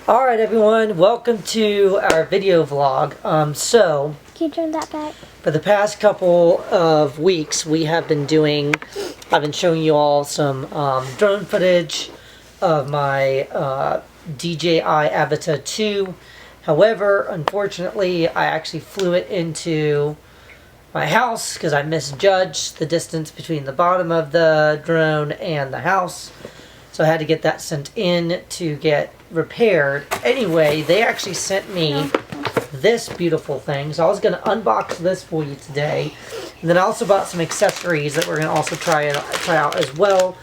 Alright everyone, welcome to our video vlog. Can you turn that back? For the past couple of weeks I've been showing you all some drone footage of my DJI Avata 2. However, unfortunately, I actually flew it into my house because I misjudged the distance between the bottom of the drone and the house. So I had to get that sent in to get repaired. Anyway, they actually sent me this beautiful thing. So I was going to unbox this for you today. And then I also bought some accessories that we're going to also try out as well.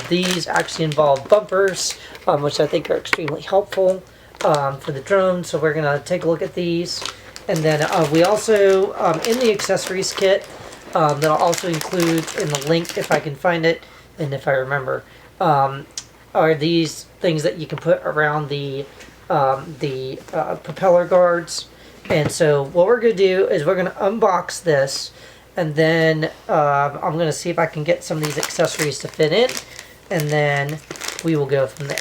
These actually involve bumpers, which I think are extremely helpful for the drone. So we're going to take a look at these. And then we also, in the accessories kit, that I'll also include in the link if I can find it and if I remember, are these things that you can put around the propeller guards. And so what we're going to do is we're going to unbox this, and then I'm going to see if I can get some of these accessories to fit in, and then we will go from there.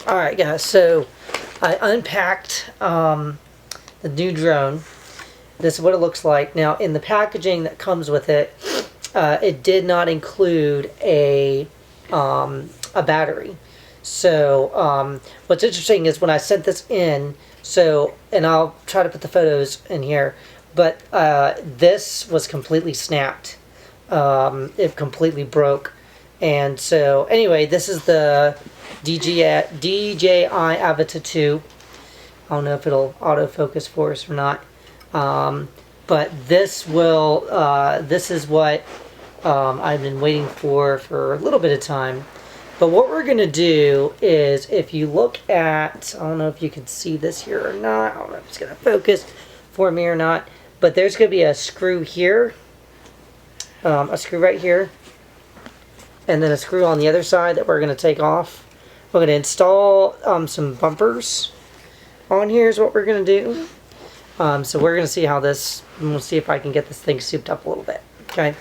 Alright guys, so I unpacked the new drone. This is what it looks like. Now in the packaging that comes with it, it did not include a battery. So what's interesting is when I sent this in, and I'll try to put the photos in here, but this was completely snapped. It completely broke. And so anyway, this is the DJI Avata 2. I don't know if it'll autofocus for us or not. But this will, this is what I've been waiting for a little bit of time. But what we're going to do is, if you look at, I don't know if you can see this here or not. I don't know if it's going to focus for me or not. But there's going to be a screw here. A screw right here. And then a screw on the other side that we're going to take off. We're going to install some bumpers on here is what we're going to do. So we're going to see how this, and we'll see if I can get this thing souped up a little bit. Okay.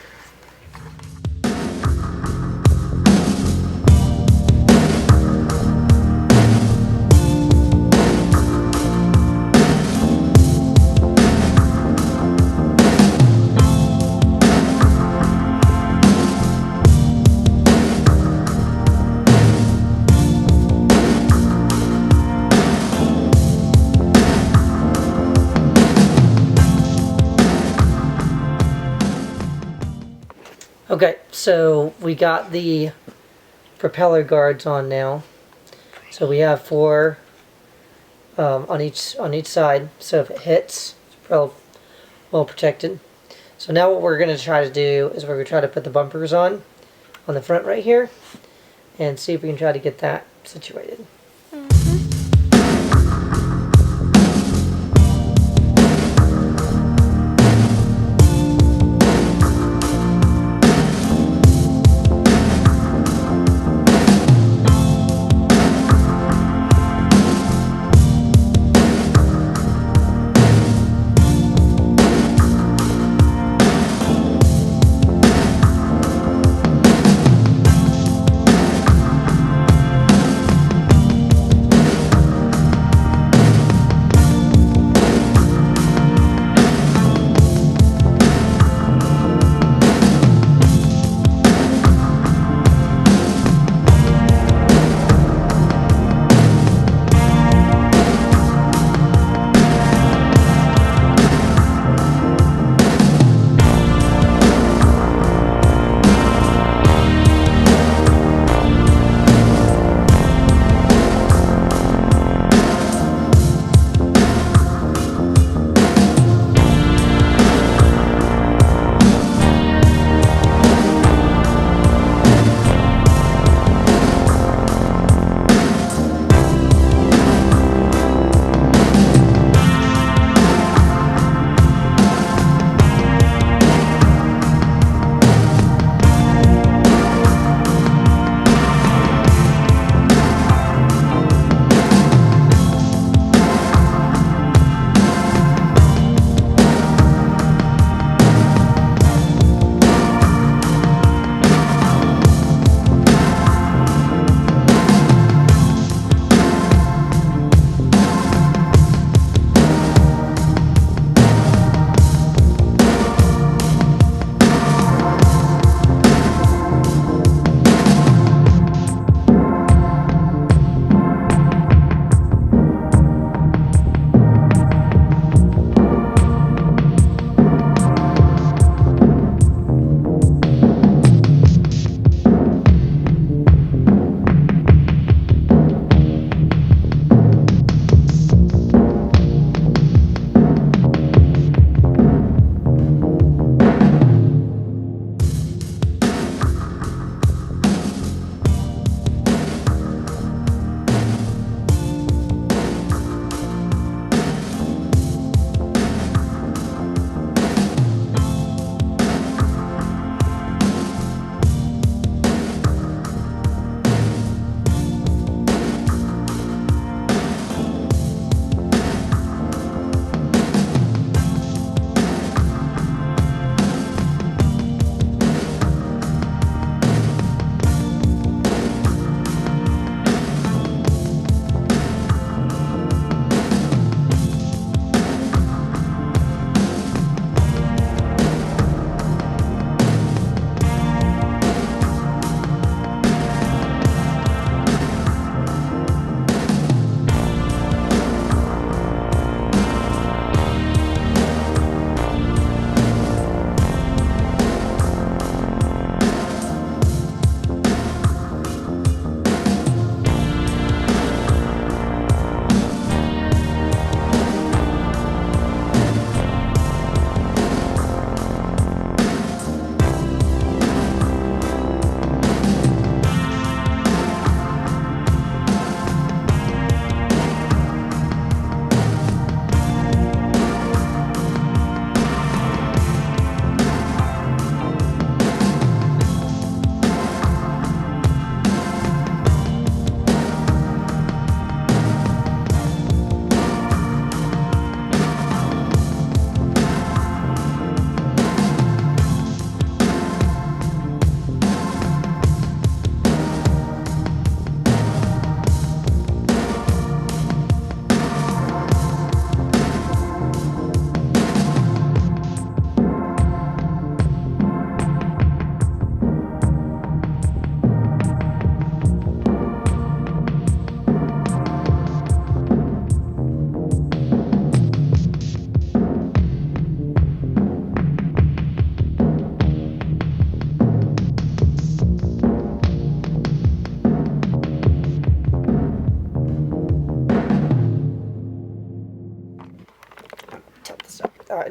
Okay, so we got the propeller guards on now. So we have 4 on each side. So if it hits, it's well protected. So now what we're going to try to do is we're going to try to put the bumpers on the front right here, and see if we can try to get that situated.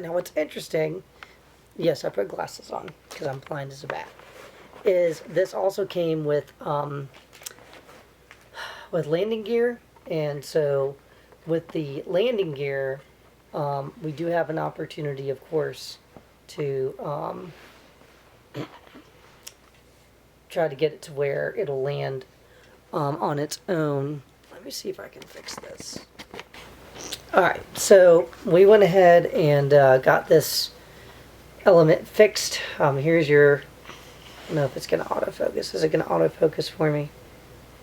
Now what's interesting, yes, I put glasses on because I'm blind as a bat, is this also came with landing gear. And so with the landing gear, we do have an opportunity, of course, to try to get it to where it'll land on its own. Let me see if I can fix this. Alright, so we went ahead and got this element fixed. Here's your, I don't know if it's going to autofocus. Is it going to autofocus for me?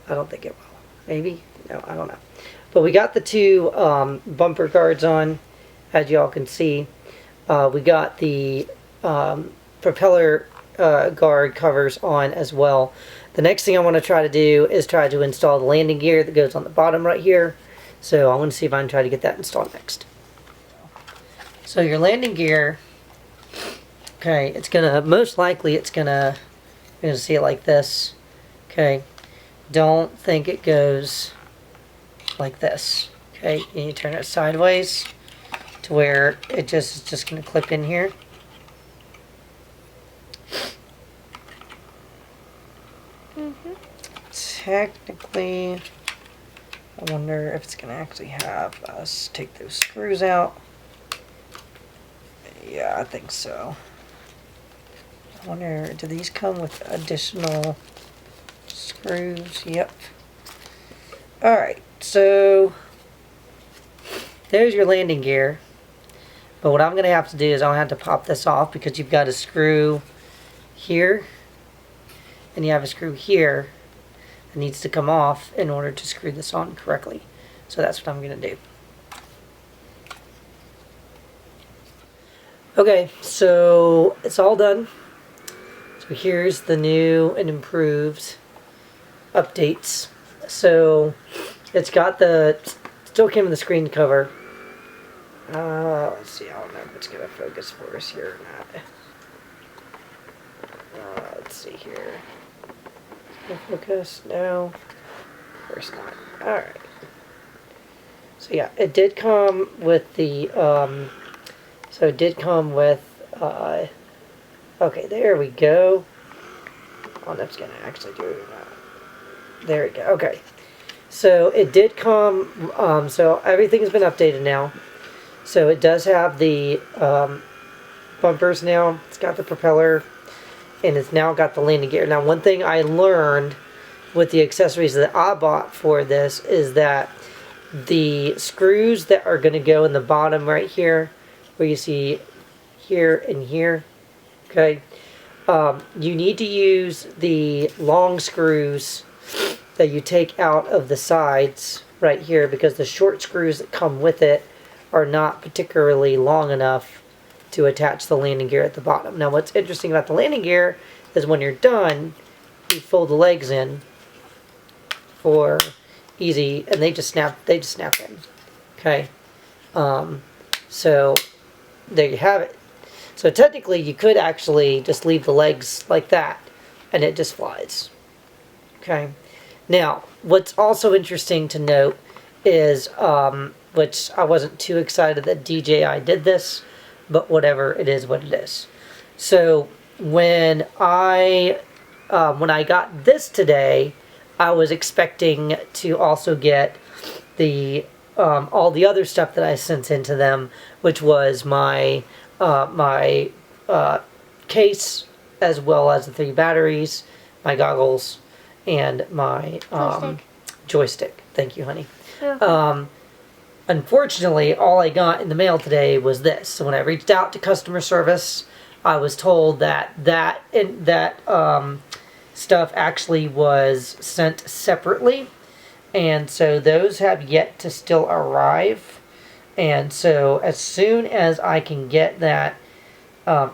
I don't think it will. Maybe? No, I don't know. But we got the two bumper guards on, as y'all can see. We got the propeller guard covers on as well. The next thing I want to try to do is try to install the landing gear that goes on the bottom right here. So I want to see if I can try to get that installed next. So your landing gear, okay, it's gonna, most likely it's gonna, you're gonna see it like this. Okay, don't think it goes like this. Okay, and you turn it sideways to where it just is just gonna clip in here. Technically, I wonder if it's gonna actually have us take those screws out. Yeah, I think so. I wonder, do these come with additional screws? Yep. Alright, so there's your landing gear. But what I'm going to have to do is I'll have to pop this off because you've got a screw here and you have a screw here that needs to come off in order to screw this on correctly. So that's what I'm going to do. Okay, so it's all done. So here's the new and improved updates. So it's got the, still came with the screen cover. Let's see, I don't know if it's going to focus for us here or not. Let's see here. Focus? No. Of course not. Alright. So yeah, it did come with the, so it did come with, okay, there we go. Oh, that's going to actually do it or not. There we go. Okay. So it did come, so everything's been updated now. So it does have the bumpers now. It's got the propeller, and it's now got the landing gear. Now, one thing I learned with the accessories that I bought for this is that the screws that are going to go in the bottom right here, where you see here and here, okay, you need to use the long screws that you take out of the sides right here, because the short screws that come with it are not particularly long enough to attach the landing gear at the bottom. Now what's interesting about the landing gear is when you're done, you fold the legs in for easy, and they just snap in. Okay. So there you have it. So technically you could actually just leave the legs like that and it just flies. Okay. Now, what's also interesting to note is, which I wasn't too excited that DJI did this, but whatever, it is what it is. So when I got this today, I was expecting to also get the all the other stuff that I sent into them, which was my case, as well as the 3 batteries, my goggles, and my joystick. Thank you, honey. Okay. Unfortunately, all I got in the mail today was this. So when I reached out to customer service, I was told that stuff actually was sent separately, and so those have yet to still arrive. And so as soon as I can get that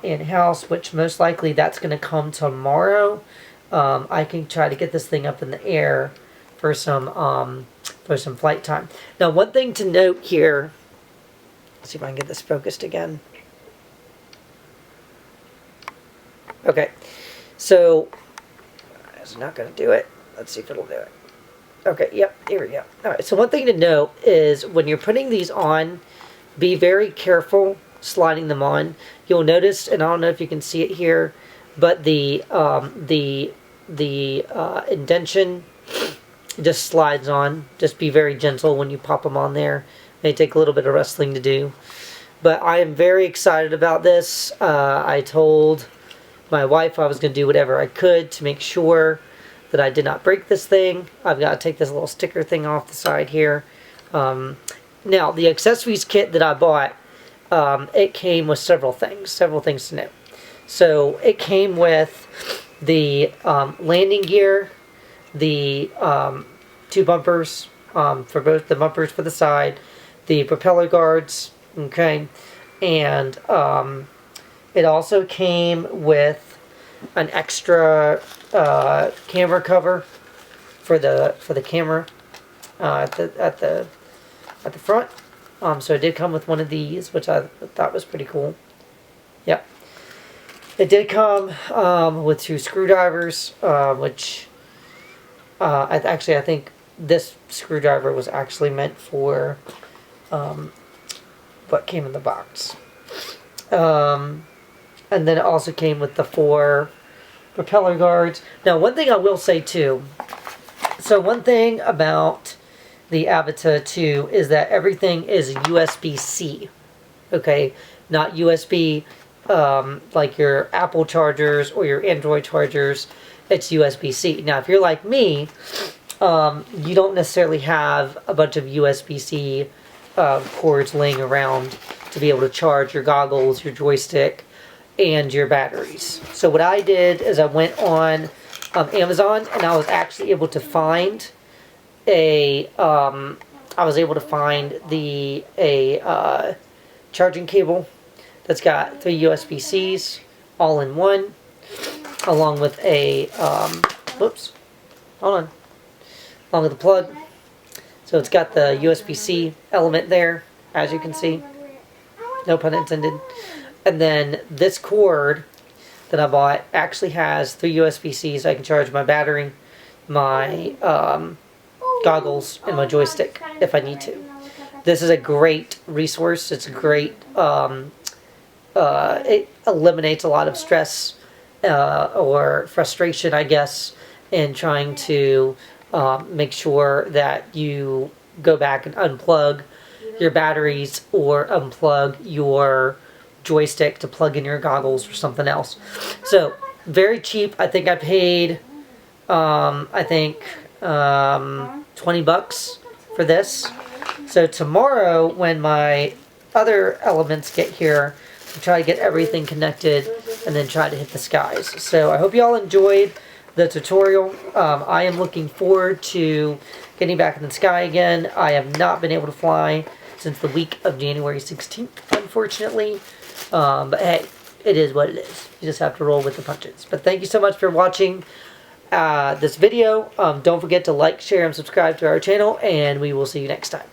in-house, which most likely that's going to come tomorrow, I can try to get this thing up in the air for some flight time. Now, one thing to note here, let's see if I can get this focused again. Okay, so it's not going to do it. Let's see if it'll do it. Okay, yep, here we go. All right, so one thing to note is when you're putting these on, be very careful sliding them on, you'll notice, and I don't know if you can see it here, but the indentation just slides on. Just be very gentle when you pop them on there. May take a little bit of wrestling to do. But I am very excited about this. I told my wife I was going to do whatever I could to make sure that I did not break this thing. I've got to take this little sticker thing off the side here. Now, the accessories kit that I bought, it came with several things to know. So, it came with the landing gear, the 2 bumpers for both the bumpers for the side, the propeller guards, okay, and it also came with an extra camera cover for the camera at the front. So it did come with one of these, which I thought was pretty cool. Yep. It did come with 2 screwdrivers, which I think this screwdriver was actually meant for what came in the box. And then it also came with the 4 propeller guards. Now, one thing I will say too, so one thing about the Avata 2 is that everything is USB-C, okay? Not USB like your Apple chargers or your Android chargers. It's USB-C. Now, if you're like me, you don't necessarily have a bunch of USB-C cords laying around to be able to charge your goggles, your joystick, and your batteries. So what I did is I went on Amazon, and I was actually able to find a charging cable that's got 3 USB-Cs all in one, along with a along with the plug. So it's got the USB-C element there, as you can see. No pun intended. And then this cord that I bought actually has 3 USB-Cs. So I can charge my battery, my goggles, and my joystick if I need to. This is a great resource. It's a great, it eliminates a lot of stress or frustration, I guess, in trying to make sure that you go back and unplug your batteries or unplug your joystick to plug in your goggles or something else. So, very cheap. I think I paid, 20 bucks for this. So tomorrow, when my other elements get here, I'll try to get everything connected and then try to hit the skies. So I hope you all enjoyed the tutorial. I am looking forward to getting back in the sky again. I have not been able to fly since the week of January 16th, unfortunately. But hey, it is what it is. You just have to roll with the punches. But thank you so much for watching this video. Don't forget to like, share, and subscribe to our channel, and we will see you next time.